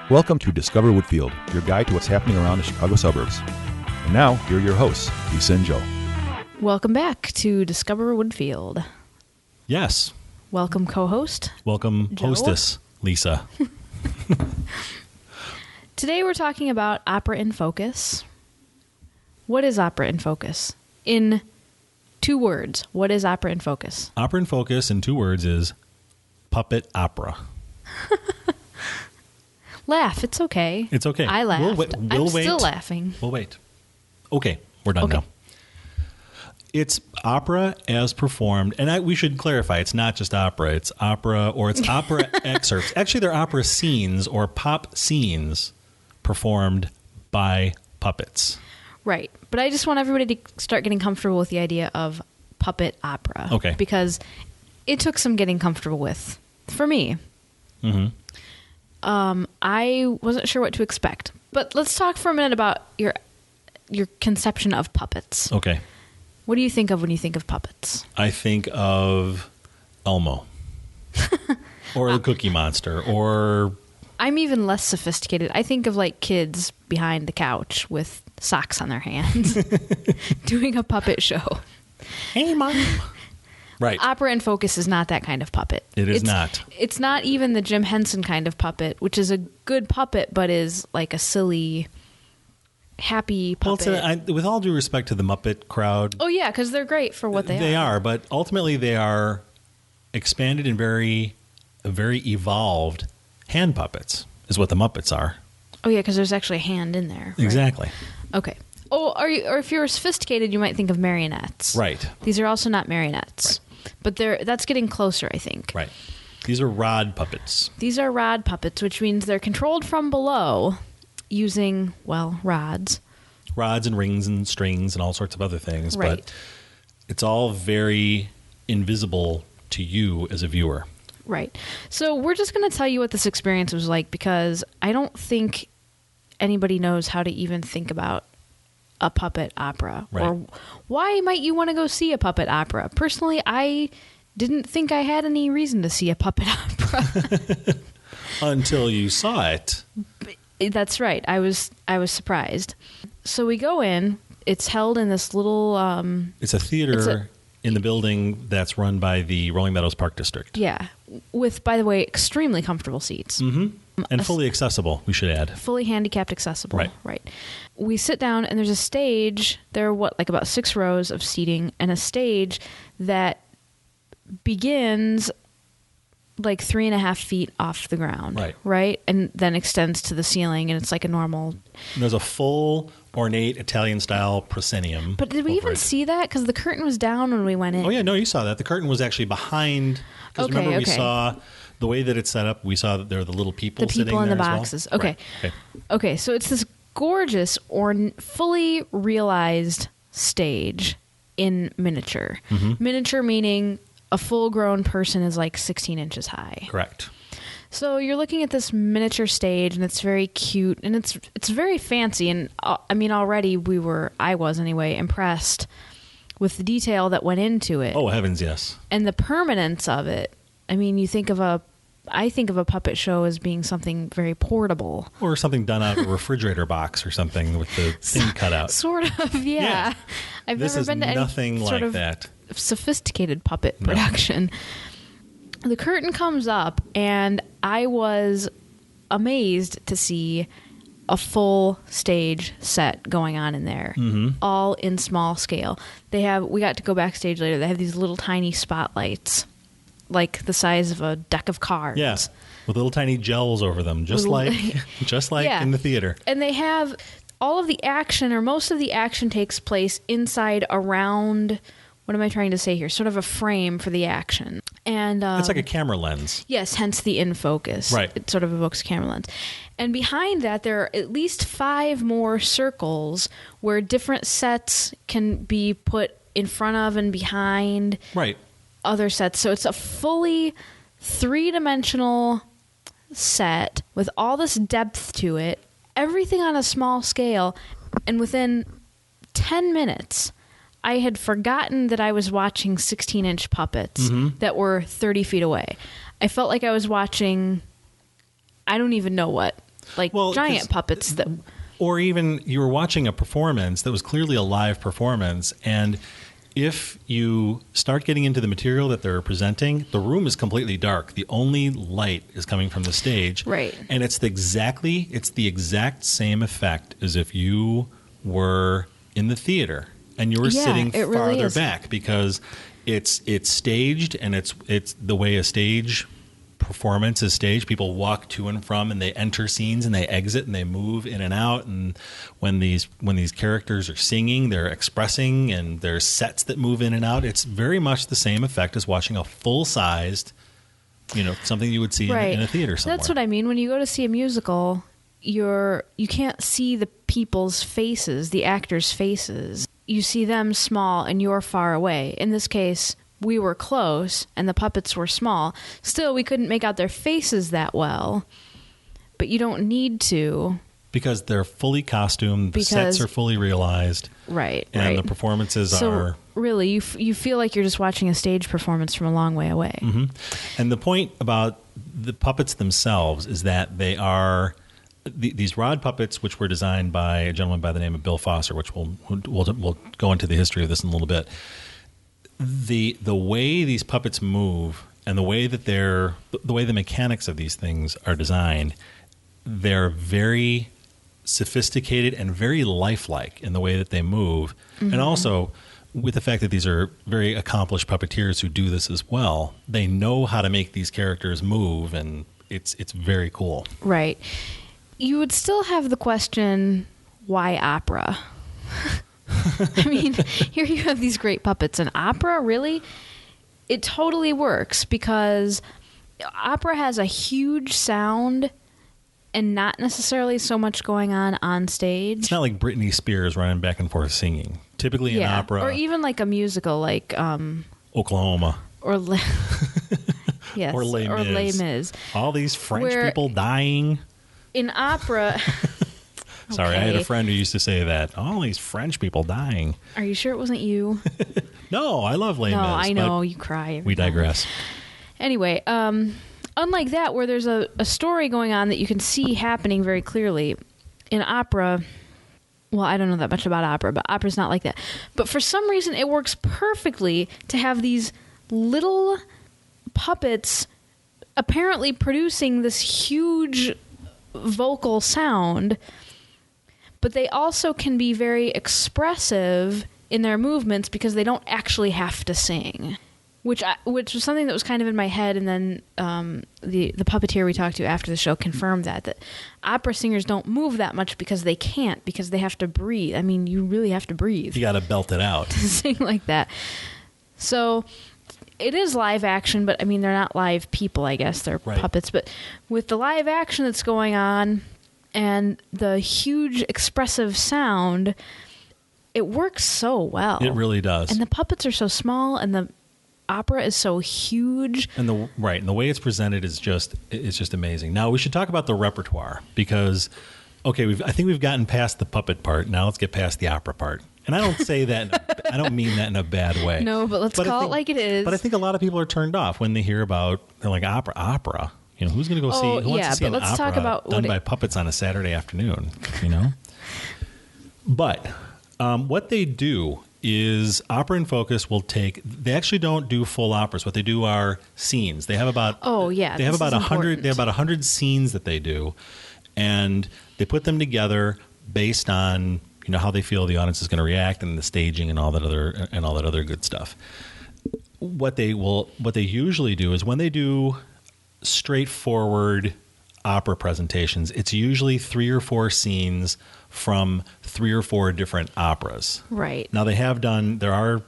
Welcome to Discover Woodfield, your guide to what's happening around the Chicago suburbs. And now, here are your hosts, Lisa and Joe. Welcome back to Discover Woodfield. Yes. Welcome, co-host. Welcome, Joe. hostess, Lisa. Today we're talking about opera in focus. What is opera in focus? In 2 words, what is opera in focus? Opera in focus, in 2 words, is puppet opera. Laugh. It's okay. It's okay. I laughed. We'll I'm wait. still laughing. We'll wait. Okay, we're done Okay. now. It's opera as performed, and we should clarify, it's not just opera. It's opera, or it's opera excerpts. Actually, they're opera scenes or pop scenes performed by puppets. Right. But I just want everybody to start getting comfortable with the idea of puppet opera. Okay. Because it took some getting comfortable with, for me. Mm-hmm. I wasn't sure what to expect. But let's talk for a minute about your conception of puppets. Okay. What do you think of when you think of puppets? I think of Elmo. Or the Cookie Monster, or... I'm even less sophisticated. I think of like kids behind the couch with socks on their hands doing a puppet show. Hey, Mom. Right. Opera in focus is not that kind of puppet. It's not. It's not even the Jim Henson kind of puppet, which is a good puppet, but is like a silly, happy puppet. Well, with all due respect to the Muppet crowd. Oh, yeah, because they're great for what they are. They are, but ultimately they are expanded and very evolved hand puppets, is what the Muppets are. Oh, yeah, because there's actually a hand in there. Right? Exactly. Okay. Oh, or if you're sophisticated, you might think of marionettes. Right. These are also not marionettes. Right. But that's getting closer, I think. Right. These are rod puppets. These are rod puppets, which means they're controlled from below using, well, rods. Rods and rings and strings and all sorts of other things. Right. But it's all very invisible to you as a viewer. Right. So we're just going to tell you what this experience was like, because I don't think anybody knows how to even think about a puppet opera. Right. Or why might you want to go see a puppet opera? Personally, I didn't think I had any reason to see a puppet opera. Until you saw it. That's right. I was surprised. So we go in. It's held in this little... It's a theater in the building that's run by the Rolling Meadows Park District. Yeah. With, by the way, extremely comfortable seats. Mm-hmm. And fully accessible, we should add. Fully handicapped accessible. Right. We sit down and there's a stage. There are about 6 rows of seating, and a stage that begins like 3.5 feet off the ground. Right. And then extends to the ceiling, and it's like a normal. And there's a full ornate Italian style proscenium. But did we even see that? Because the curtain was down when we went in. Oh yeah, no, you saw that. The curtain was actually behind. Because remember, we saw the way that it's set up. We saw that there are the little people sitting there. The people in the as boxes. Well. Okay. Right. Okay. So it's this gorgeous or fully realized stage in miniature. Mm-hmm. Miniature meaning a full-grown person is like 16 inches high. Correct. So you're looking at this miniature stage, and it's very cute, and it's very fancy. And I mean, already I was anyway, impressed with the detail that went into it. Oh heavens, yes. And the permanence of it. I mean, I think of a puppet show as being something very portable. Or something done out of a refrigerator box or something with the thing cut out. Sort of, yeah. I've never been to nothing any like sort of that. Sophisticated puppet production. No. The curtain comes up, and I was amazed to see a full stage set going on in there, all in small scale. We got to go backstage later. They have these little tiny spotlights, like the size of a deck of cards. Yeah, with little tiny gels over them, just like yeah. In the theater. And they have all of the action, or most of the action, takes place inside around. What am I trying to say here? Sort of a frame for the action. And it's like a camera lens. Yes, hence the in focus. Right. It sort of evokes a camera lens. And behind that, there are at least 5 more circles where different sets can be put in front of and behind other sets. So it's a fully 3-dimensional set with all this depth to it, everything on a small scale, and within 10 minutes... I had forgotten that I was watching 16-inch puppets that were 30 feet away. I felt like I was watching, I don't even know what. like giant puppets that. Or even you were watching a performance that was clearly a live performance, and if you start getting into the material that they're presenting, the room is completely dark. The only light is coming from the stage. Right. And it's the exact same effect as if you were in the theater and you were sitting farther back, because it's staged, and it's the way a stage performance is staged. People walk to and from, and they enter scenes and they exit and they move in and out. And when these characters are singing, they're expressing, and there's sets that move in and out. It's very much the same effect as watching a full-sized, something you would see in a theater somewhere. That's what I mean. When you go to see a musical, you can't see the people's faces, the actors' faces. You see them small and you're far away. In this case, we were close and the puppets were small. Still, we couldn't make out their faces that well, but you don't need to. Because they're fully costumed, the sets are fully realized. Right, and the performances are... really, you feel like you're just watching a stage performance from a long way away. Mm-hmm. And the point about the puppets themselves is that they are... These rod puppets, which were designed by a gentleman by the name of Bill Foster, which we'll go into the history of this in a little bit. The way these puppets move and the way the mechanics of these things are designed, they're very sophisticated and very lifelike in the way that they move. Mm-hmm. And also, with the fact that these are very accomplished puppeteers who do this as well, they know how to make these characters move, and it's very cool. Right. You would still have the question, why opera? I mean, here you have these great puppets, and opera, really? It totally works, because opera has a huge sound and not necessarily so much going on stage. It's not like Britney Spears running back and forth singing. Typically in opera... Or even like a musical like... Oklahoma. Or yes, or Les Mis. All these French people dying. In opera... Sorry, okay. I had a friend who used to say that. All these French people dying. Are you sure it wasn't you? No, I love Les Mis. No, I know. You cry. We digress. Anyway, unlike that, where there's a story going on that you can see happening very clearly, in opera... Well, I don't know that much about opera, but opera's not like that. But for some reason, it works perfectly to have these little puppets apparently producing this huge vocal sound, but they also can be very expressive in their movements because they don't actually have to sing, which was something that was kind of in my head, and then the puppeteer we talked to after the show confirmed that opera singers don't move that much because they can't, because they have to breathe. I mean, you really have to breathe. You got to belt it out. To sing like that. So it is live action, but I mean, they're not live people, I guess. They're puppets. But with the live action that's going on and the huge expressive sound, it works so well. It really does. And the puppets are so small, and the opera is so huge. And the way it's presented is just amazing. Now we should talk about the repertoire, because I think we've gotten past the puppet part. Now let's get past the opera part. And I don't say that, I don't mean that in a bad way. No, but let's call it like it is. But I think a lot of people are turned off when they hear they're like, opera. You know, who's going to go see, who wants to see an opera done by puppets on a Saturday afternoon, you know? But what they do is Opera in Focus they actually don't do full operas. What they do are scenes. They have about, they have about 100 scenes that they do, and they put them together based on, you know, how they feel the audience is going to react, and the staging and all that other good stuff. What they usually do is, when they do straightforward opera presentations, it's usually 3 or 4 scenes from 3 or 4 different operas. Right. Now there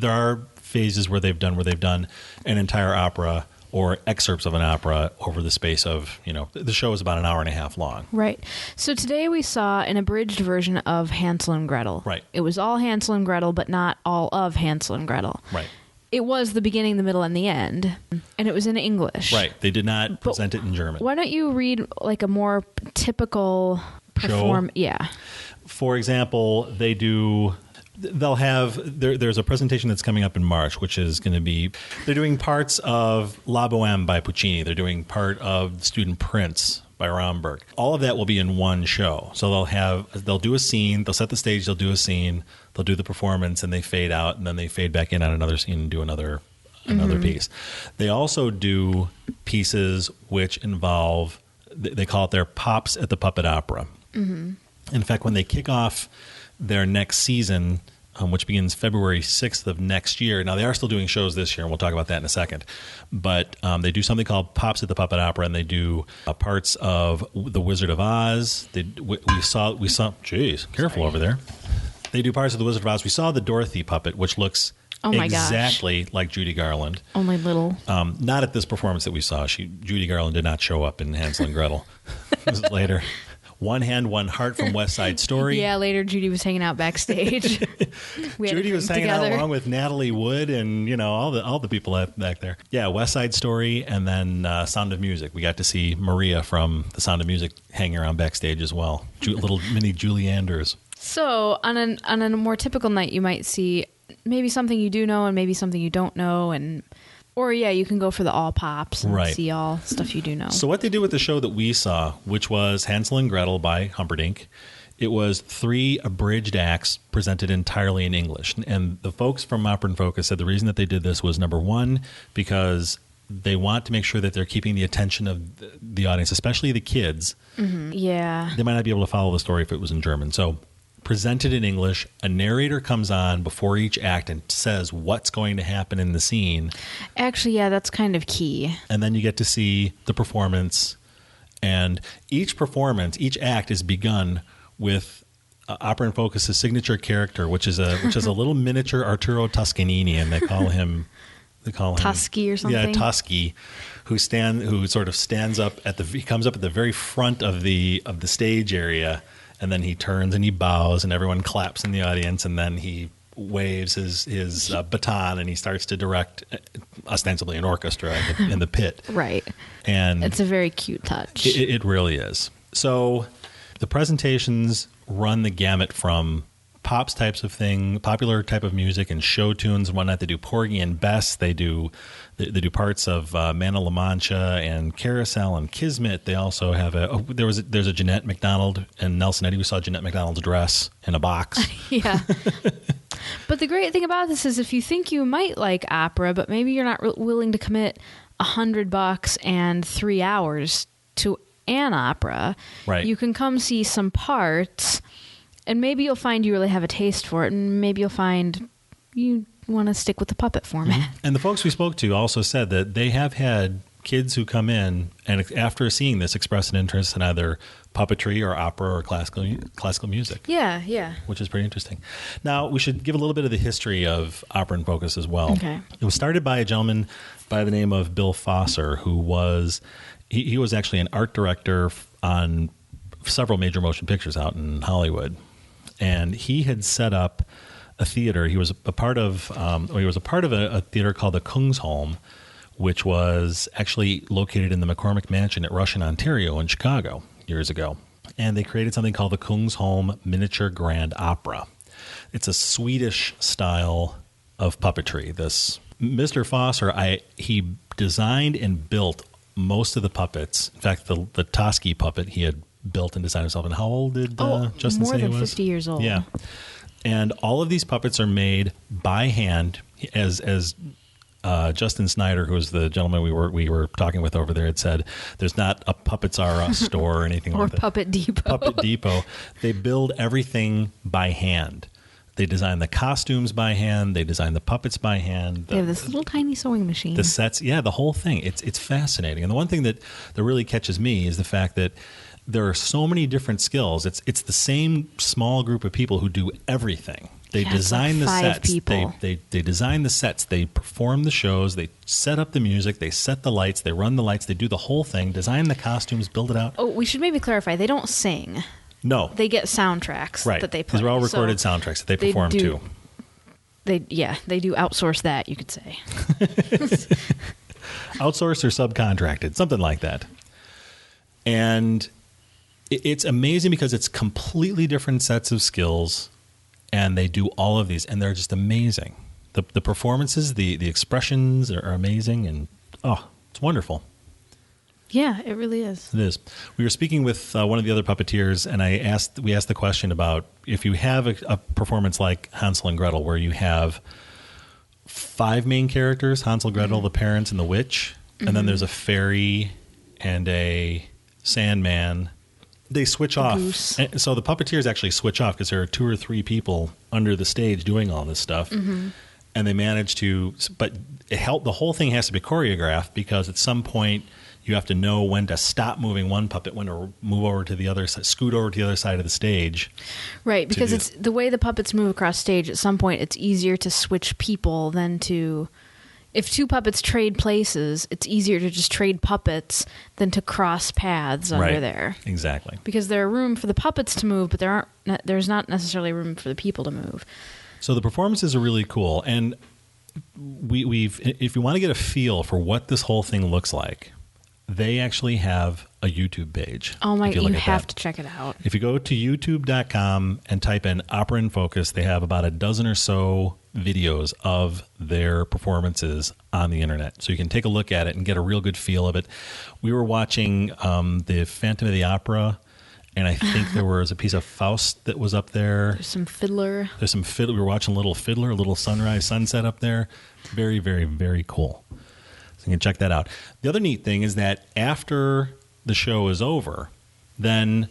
are phases where they've done an entire opera or excerpts of an opera over the space of, you know, the show is about an hour and a half long. Right. So today we saw an abridged version of Hansel and Gretel. Right. It was all Hansel and Gretel, but not all of Hansel and Gretel. Right. It was the beginning, the middle, and the end, and it was in English. Right. They did not present it in German. Why don't you read like a more typical show? Yeah. For example, they do they'll have there's a presentation that's coming up in March, which is going to be they're doing parts of La Boheme by Puccini. They're doing part of Student Prince by Romberg. All of that will be in one show. So they'll do a scene, they'll set the stage, they'll do a scene, they'll do the performance, and they fade out, and then they fade back in on another scene and do another piece. They also do pieces which involve, they call it their Pops at the Puppet Opera. Mm-hmm. In fact, when they kick off their next season, which begins February 6th of next year. Now, they are still doing shows this year, and we'll talk about that in a second. But they do something called Pops at the Puppet Opera, and they do parts of The Wizard of Oz. We saw. Jeez, careful over there. They do parts of The Wizard of Oz. We saw the Dorothy puppet, which looks exactly like Judy Garland. Only little. Not at this performance that we saw. Judy Garland did not show up in Hansel and Gretel. This is later. One Hand, One Heart from West Side Story. Yeah, later Judy was hanging out backstage. Judy was hanging out along with Natalie Wood and all the people back there. Yeah, West Side Story, and then Sound of Music. We got to see Maria from The Sound of Music hanging around backstage as well. Little mini Julie Andrews. So on a more typical night, you might see maybe something you do know and maybe something you don't know, or you can go for the all pops and see all stuff you do know. So what they did with the show that we saw, which was Hansel and Gretel by Humperdinck, it was 3 abridged acts presented entirely in English. And the folks from Opera and Focus said the reason that they did this was, number one, because they want to make sure that they're keeping the attention of the audience, especially the kids. Mm-hmm. Yeah. They might not be able to follow the story if it was in German. So presented in English, a narrator comes on before each act and says what's going to happen in the scene. Actually, yeah, that's kind of key. And then you get to see the performance. And each act is begun with Opera and Focus's signature character, which is a little miniature Arturo Toscanini, and they call him Tusky or something. Yeah, Tusky, who sort of stands up he comes up at the very front of the stage area. And then he turns and he bows, and everyone claps in the audience. And then he waves his baton, and he starts to direct, ostensibly an orchestra in the pit. Right. And it's a very cute touch. It really is. So the presentations run the gamut from pops types of thing, popular type of music, and show tunes and whatnot. They do Porgy and Bess. They do parts of Man of La Mancha and Carousel and Kismet. They also have there's a Jeanette MacDonald and Nelson Eddy. We saw Jeanette MacDonald's dress in a box. Yeah. But the great thing about this is if you think you might like opera, but maybe you're not willing to commit $100 and 3 hours to an opera, right, you can come see some parts. And maybe you'll find you really have a taste for it, and maybe you'll find you want to stick with the puppet format. Mm-hmm. And the folks we spoke to also said that they have had kids who come in and after seeing this express an interest in either puppetry or opera or classical music. Yeah, yeah. Which is pretty interesting. Now, we should give a little bit of the history of Opera and Focus as well. Okay. It was started by a gentleman by the name of Bill Fosser, who was actually an art director on several major motion pictures out in Hollywood. And he had set up a theater. He was a part of a theater called the Kungsholm, which was actually located in the McCormick Mansion at Russian, Ontario in Chicago years ago. And they created something called the Kungsholm Miniature Grand Opera. It's a Swedish style of puppetry. This Mr. Fosser, he designed and built most of the puppets. In fact, the Tosky puppet he had built and designed himself. And how old did Justin say he was? More than 50 years old. Yeah. And all of these puppets are made by hand, as Justin Snyder, who was the gentleman we were talking with over there, had said, there's not a Puppets R Us store or anything or like that. Puppet Depot. Puppet Depot. They build everything by hand. They design the costumes by hand. They design the puppets by hand. They have this little tiny sewing machine. The sets, the whole thing. It's fascinating. And the one thing that really catches me is the fact that there are so many different skills. It's the same small group of people who do everything. They design the sets. They design the sets. They perform the shows. They set up the music. They set the lights. They run the lights. They do the whole thing. Design the costumes. Build it out. Oh, we should maybe clarify. They don't sing. No. They get soundtracks that they play. These are all recorded soundtracks that they perform too. They do outsource that, you could say. Outsourced or subcontracted, something like that. And it's amazing because it's completely different sets of skills. and they do all of these, and they're just amazing. The performances, the expressions are amazing, and it's wonderful. Yeah, it really is. It is. We were speaking with one of the other puppeteers, and we asked the question about if you have a performance like Hansel and Gretel, where you have 5 main characters: Hansel, Gretel, the parents, and the witch, and then there's a fairy and a Sandman. They switch off. And so the puppeteers actually switch off because there are 2 or 3 people under the stage doing all this stuff. And they manage to, but the whole thing has to be choreographed, because at some point you have to know when to stop moving one puppet, when to move over to the other side, scoot over to the other side of the stage. Right, because it's the way the puppets move across stage. At some point, it's easier to switch people than to, if 2 puppets trade places, it's easier to just trade puppets than to cross paths under there. Exactly. Because there's room for the puppets to move, but there's not necessarily room for the people to move. So the performances are really cool, and if you want to get a feel for what this whole thing looks like, they actually have a YouTube page. Oh my! You have to check it out. If you go to youtube.com and type in Opera in Focus, they have about a dozen or so videos of their performances on the internet, so you can take a look at it and get a real good feel of it. We were watching the Phantom of the Opera. And I think there was a piece of Faust that was up there. There's some fiddler. We were watching a little fiddler, a little sunrise, sunset up there. Very, very, very cool. So you can check that out. The other neat thing is that after the show is over, then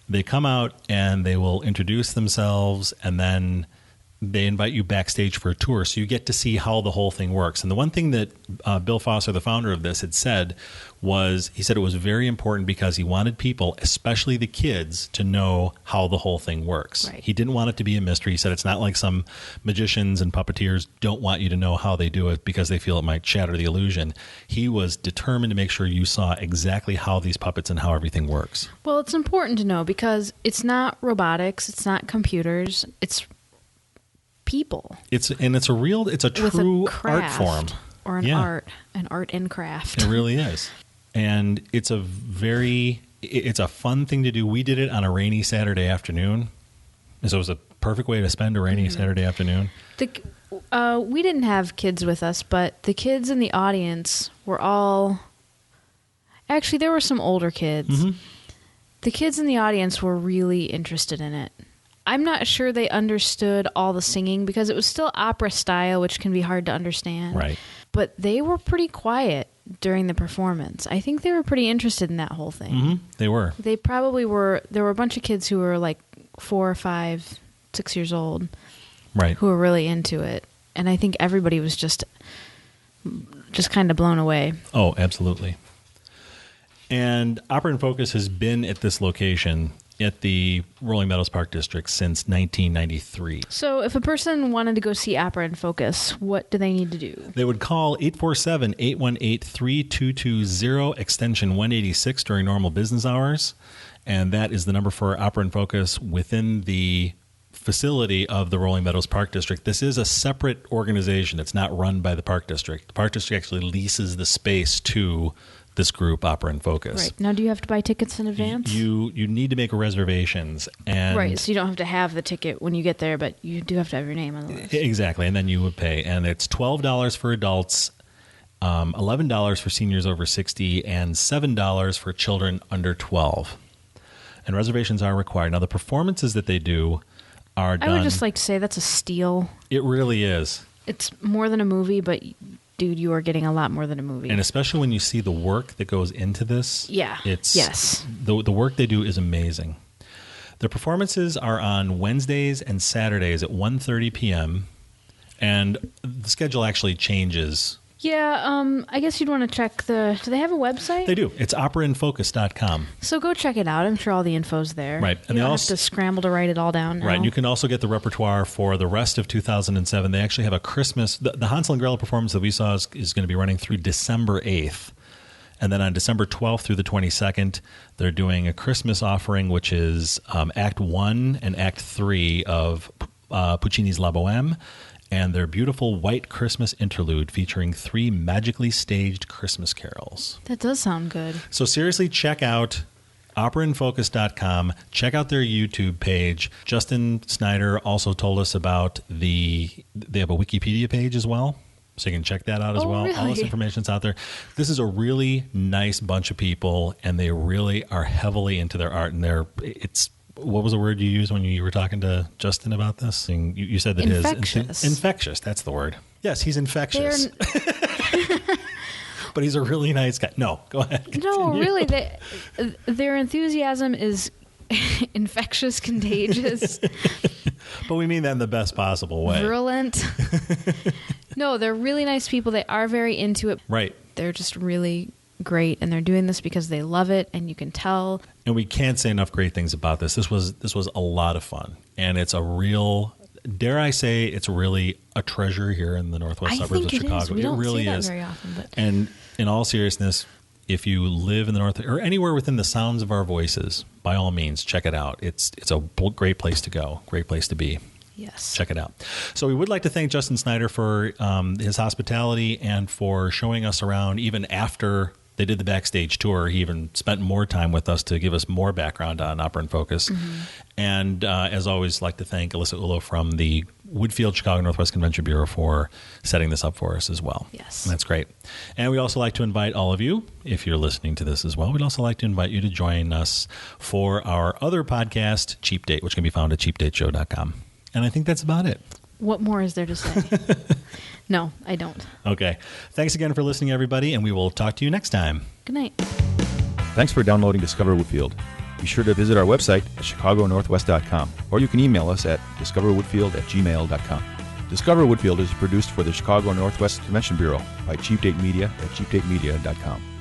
they come out and they will introduce themselves, and then they invite you backstage for a tour, so you get to see how the whole thing works. And the one thing that Bill Foster, the founder of this, had said was, he said it was very important because he wanted people, especially the kids, to know how the whole thing works. Right. He didn't want it to be a mystery. He said it's not like some magicians and puppeteers don't want you to know how they do it because they feel it might shatter the illusion. He was determined to make sure you saw exactly how these puppets and how everything works. Well, it's important to know because it's not robotics, it's not computers, it's people. It's a true art form, or an art and craft. It really is, and it's a fun thing to do. We did it on a rainy Saturday afternoon, so it was a perfect way to spend a rainy Saturday afternoon. We didn't have kids with us, but the kids in the audience were all. Actually, there were some older kids. The kids in the audience were really interested in it. I'm not sure they understood all the singing because it was still opera style, which can be hard to understand. Right. But they were pretty quiet during the performance. I think they were pretty interested in that whole thing. They were. They probably were. There were a bunch of kids who were like 4 or 5, 6 years old. Right. Who were really into it. And I think everybody was just kind of blown away. Oh, absolutely. And Opera in Focus has been at this location at the Rolling Meadows Park District since 1993. So if a person wanted to go see Opera in Focus, what do they need to do? They would call 847-818-3220, extension 186 during normal business hours. And that is the number for Opera in Focus within the facility of the Rolling Meadows Park District. This is a separate organization. It's not run by the Park District. The Park District actually leases the space to this group, Opera in Focus. Right. Now, do you have to buy tickets in advance? You need to make reservations. And right, so you don't have to have the ticket when you get there, but you do have to have your name on the list. Exactly, and then you would pay. And it's $12 for adults, $11 for seniors over 60, and $7 for children under 12. And reservations are required. Now, the performances that they do are done... I would just like to say that's a steal. It really is. It's more than a movie, but... Dude, you are getting a lot more than a movie. And especially when you see the work that goes into this. Yeah. Yes. The work they do is amazing. The performances are on Wednesdays and Saturdays at 1:30 p.m. And the schedule actually changes. Yeah, I guess you'd want to check do they have a website? They do. It's operainfocus.com. So go check it out. I'm sure all the info's there. Right. And you don't have to scramble to write it all down now. Right. And you can also get the repertoire for the rest of 2007. They actually have a Christmas... The Hansel and Gretel performance that we saw is going to be running through December 8th. And then on December 12th through the 22nd, they're doing a Christmas offering, which is Act 1 and Act 3 of Puccini's La Bohème, and their beautiful White Christmas interlude featuring 3 magically staged Christmas carols. That does sound good. So seriously, check out operainfocus.com. Check out their YouTube page. Justin Snyder also told us about they have a Wikipedia page as well. So you can check that out as well. Really? All this information's out there. This is a really nice bunch of people, and they really are heavily into their art. And what was the word you used when you were talking to Justin about this? And you said that infectious. Infectious, that's the word. Yes, he's infectious. But he's a really nice guy. No, go ahead. Continue. No, really, their enthusiasm is infectious, contagious. But we mean that in the best possible way. Virulent. No, they're really nice people. They are very into it. Right. They're just really great, and they're doing this because they love it, and you can tell. And we can't say enough great things about this. This was a lot of fun, and it's a real, dare I say, it's really a treasure here in the Northwest Suburbs of Chicago. Is. We don't really see that is very often. But. And in all seriousness, if you live in the North or anywhere within the sounds of our voices, by all means, check it out. It's a great place to go, great place to be. Yes. Check it out. So we would like to thank Justin Snyder for his hospitality and for showing us around even after they did the backstage tour. He even spent more time with us to give us more background on Opera in Focus. Mm-hmm. And as always, like to thank Alyssa Ulo from the Woodfield Chicago Northwest Convention Bureau for setting this up for us as well. Yes. That's great. And we'd also like to invite all of you, if you're listening to this as well, we'd also like to invite you to join us for our other podcast, Cheap Date, which can be found at cheapdateshow.com. And I think that's about it. What more is there to say? No, I don't. Okay. Thanks again for listening, everybody, and we will talk to you next time. Good night. Thanks for downloading Discover Woodfield. Be sure to visit our website at chicagonorthwest.com, or you can email us at discoverwoodfield@gmail.com. Discover Woodfield is produced for the Chicago Northwest Convention Bureau by Cheap Date Media at cheapdatemedia.com.